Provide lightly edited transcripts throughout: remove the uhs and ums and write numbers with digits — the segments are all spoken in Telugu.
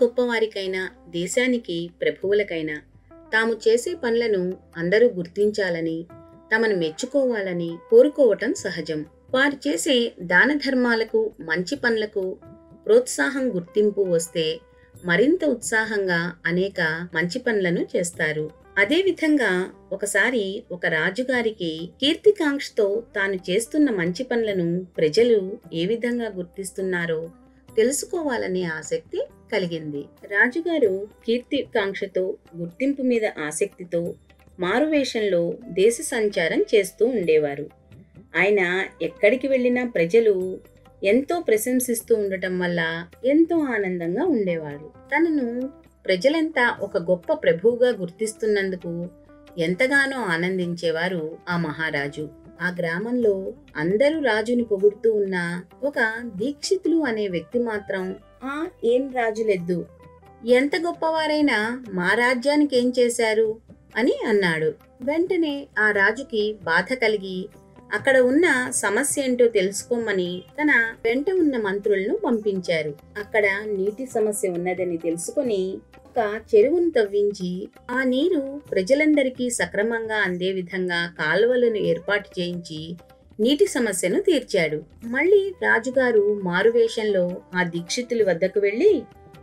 గొప్పవారికైనా దేశానికి ప్రభువులకైనా తాము చేసే పనులను అందరూ గుర్తించాలని, తమను మెచ్చుకోవాలని కోరుకోవటం సహజం. వారు చేసే దాన ధర్మాలకు, మంచి పనులకు ప్రోత్సాహం, గుర్తింపు వస్తే మరింత ఉత్సాహంగా అనేక మంచి పనులను చేస్తారు. అదేవిధంగా ఒకసారి ఒక రాజుగారికి కీర్తికాంక్షతో తాను చేస్తున్న మంచి పనులను ప్రజలు ఏ విధంగా గుర్తిస్తున్నారో తెలుసుకోవాలనే ఆసక్తి కలిగింది. రాజుగారు కీర్తికాంక్షతో, గుర్తింపు మీద ఆసక్తితో మారువేషంలో దేశ సంచారం చేస్తూ ఉండేవారు. ఆయన ఎక్కడికి వెళ్ళినా ప్రజలు ఎంతో ప్రశంసిస్తూ ఉండటం వల్ల ఎంతో ఆనందంగా ఉండేవారు. తనను ప్రజలంతా ఒక గొప్ప ప్రభువుగా గుర్తిస్తున్నందుకు ఎంతగానో ఆనందించేవారు ఆ మహారాజు. ఆ గ్రామంలో అందరూ రాజుని పొగుడుతూ ఉన్న ఒక దీక్షితులు అనే వ్యక్తి మాత్రం, ఏం రాజులెద్దు, ఎంత గొప్పవారైనా మా రాజ్యానికి ఏం చేశారు అని అన్నాడు. వెంటనే ఆ రాజుకి బాధ కలిగి అక్కడ ఉన్న సమస్య ఏంటో తెలుసుకోమని తన వెంట ఉన్న మంత్రులను పంపించారు. అక్కడ నీటి సమస్య ఉన్నదని తెలుసుకొని ఒక చెరువును తవ్వించి ఆ నీరు ప్రజలందరికీ సక్రమంగా అందే విధంగా కాలువలను ఏర్పాటు చేయించి నీటి సమస్యను తీర్చాడు. మళ్ళీ రాజుగారు మారువేషంలో ఆ దీక్షితుల వద్దకు వెళ్లి,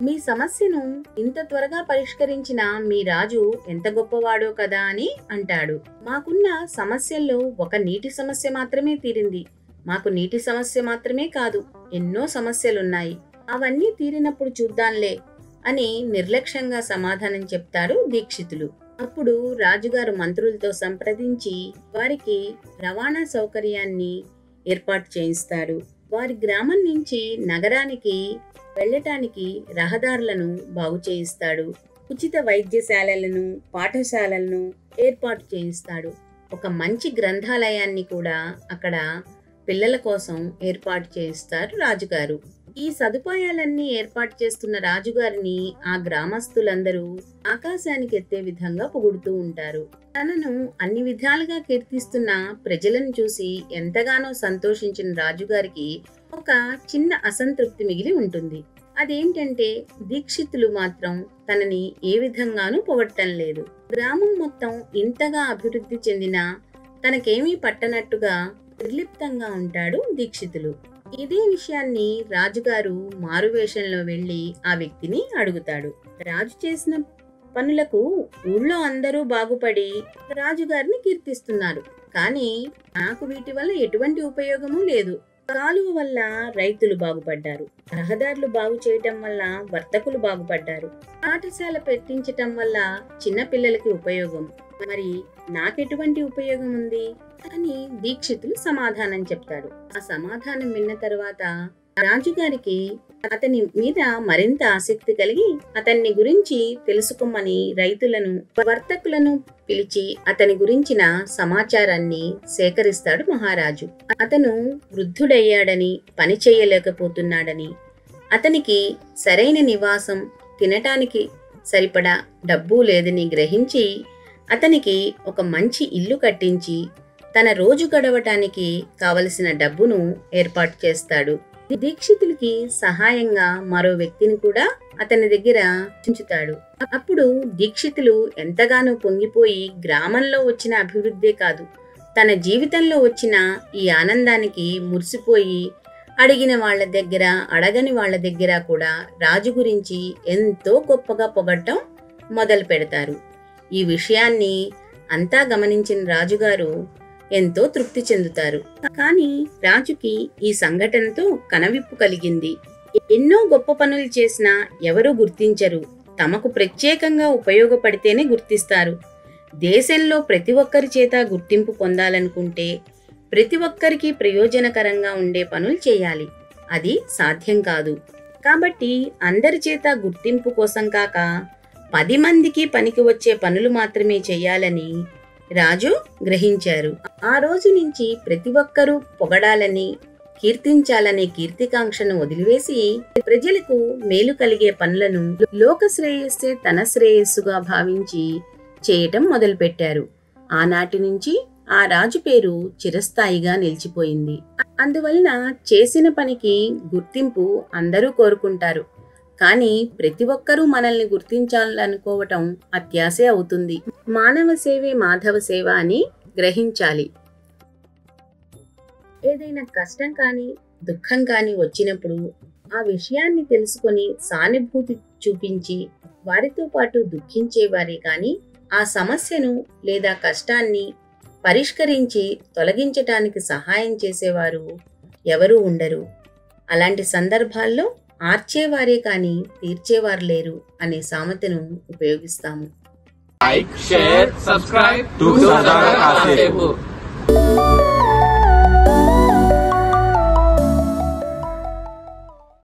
మీ సమస్యను ఇంత త్వరగా పరిష్కరించిన మీ రాజు ఎంత గొప్పవాడో కదా అని అంటాడు. మాకున్న సమస్యల్లో ఒక నీటి సమస్య మాత్రమే తీరింది. మాకు నీటి సమస్య మాత్రమే కాదు, ఎన్నో సమస్యలున్నాయి. అవన్నీ తీరినప్పుడు చూద్దాంలే అని నిర్లక్ష్యంగా సమాధానం చెప్తారు దీక్షితులు. అప్పుడు రాజుగారు మంత్రులతో సంప్రదించి వారికి రవాణా సౌకర్యాన్ని ఏర్పాటు చేయిస్తాడు. వారి గ్రామం నుంచి నగరానికి వెళ్ళటానికి రహదారులను బాగు చేయిస్తాడు. ఉచిత వైద్యశాలలను, పాఠశాలలను ఏర్పాటు చేయిస్తాడు. ఒక మంచి గ్రంథాలయాన్ని కూడా అక్కడ పిల్లల కోసం ఏర్పాటు చేయిస్తారు రాజుగారు. ఈ సదుపాయాలన్నీ ఏర్పాటు చేస్తున్న రాజుగారిని ఆ గ్రామస్తులందరూ ఆకాశానికి ఎత్తే విధంగా పొగుడుతూ ఉంటారు. తనను అన్ని విధాలుగా కీర్తిస్తున్న ప్రజలను చూసి ఎంతగానో సంతోషించిన రాజుగారికి ఒక చిన్న అసంతృప్తి మిగిలి ఉంటుంది. అదేంటంటే దీక్షితులు మాత్రం తనని ఏ విధంగానూ పొగట్టం లేదు. గ్రామం మొత్తం ఇంతగా అభివృద్ధి చెందినా తనకేమీ పట్టనట్టుగా నిర్లిప్తంగా ఉంటాడు దీక్షితులు. ఇదే విషయాన్ని రాజుగారు మారువేషంలో వెళ్లి ఆ వ్యక్తిని అడుగుతాడు. రాజు చేసిన పనులకు ఊళ్ళో అందరూ బాగుపడి రాజుగారిని కీర్తిస్తున్నారు, కానీ నాకు వీటి వల్ల ఎటువంటి ఉపయోగము లేదు. కాలువ వల్ల రైతులు బాగుపడ్డారు, రహదారులు బాగు చేయటం వల్ల వర్తకులు బాగుపడ్డారు, పాఠశాల పెట్టించటం వల్ల చిన్న పిల్లలకి ఉపయోగం, మరి నాకెటువంటి ఉపయోగం ఉంది అని దీక్షితులు సమాధానం చెప్తాడు. ఆ సమాధానం విన్న తర్వాత రాజుగారికి అతని మీద మరింత ఆసక్తి కలిగి అతన్ని గురించి తెలుసుకోమని రైతులను, వర్తకులను పిలిచి అతని గురించిన సమాచారాన్ని సేకరిస్తాడు మహారాజు. అతను వృద్ధుడయ్యాడని, పని చేయలేకపోతున్నాడని, అతనికి సరైన నివాసం, తినటానికి సరిపడా డబ్బు లేదని గ్రహించి అతనికి ఒక మంచి ఇల్లు కట్టించి తన రోజు గడవటానికి కావలసిన డబ్బును ఏర్పాటు చేస్తాడు. దీక్షితులకి సహాయంగా మరో వ్యక్తిని కూడా అతని దగ్గర ఉంచుతాడు. అప్పుడు దీక్షితులు ఎంతగానో పొంగిపోయి గ్రామంలో వచ్చిన అభివృద్ధే కాదు, తన జీవితంలో వచ్చిన ఈ ఆనందానికి మురిసిపోయి అడిగిన వాళ్ళ దగ్గర, అడగని వాళ్ళ దగ్గర కూడా రాజు గురించి ఎంతో గొప్పగా పొగట్టం మొదలు పెడతారు. ఈ విషయాన్ని అంతా గమనించిన రాజుగారు ఎంతో తృప్తి చెందుతారు. కానీ రాజుకి ఈ సంఘటనతో కనవిప్పు కలిగింది. ఎన్నో గొప్ప పనులు చేసినా ఎవరూ గుర్తించరు, తమకు ప్రత్యేకంగా ఉపయోగపడితేనే గుర్తిస్తారు. దేశంలో ప్రతి ఒక్కరి చేత గుర్తింపు పొందాలనుకుంటే ప్రతి ఒక్కరికి ప్రయోజనకరంగా ఉండే పనులు చేయాలి. అది సాధ్యం కాదు. కాబట్టి అందరి చేత గుర్తింపు కోసం కాక 10 మందికి పనికి వచ్చే పనులు మాత్రమే చేయాలని రాజు గ్రహించారు. ఆ రోజు నుంచి ప్రతి ఒక్కరూ పొగడాలని, కీర్తించాలనే కీర్తికాంక్షను వదిలివేసి ప్రజలకు మేలు కలిగే పనులను లోక శ్రేయస్సే తన శ్రేయస్సుగా భావించి చేయటం మొదలుపెట్టారు. ఆనాటి నుంచి ఆ రాజు పేరు చిరస్థాయిగా నిలిచిపోయింది. అందువలన చేసిన పనికి గుర్తింపు అందరూ కోరుకుంటారు, కానీ ప్రతి ఒక్కరూ మనల్ని గుర్తించాలనుకోవటం అత్యాశే అవుతుంది. మానవ సేవే మాధవ సేవ అని గ్రహించాలి. ఏదైనా కష్టం కానీ దుఃఖం కానీ వచ్చినప్పుడు ఆ విషయాన్ని తెలుసుకొని సానుభూతి చూపించి వారితో పాటు దుఃఖించేవారే కానీ ఆ సమస్యను లేదా కష్టాన్ని పరిష్కరించి తొలగించటానికి సహాయం చేసేవారు ఎవరూ ఉండరు. అలాంటి సందర్భాల్లో ఆర్చేవారే కానీ తీర్చేవారు లేరు అనే సామెతను ఉపయోగిస్తాము. Like, share, subscribe to Sagar Kasepu.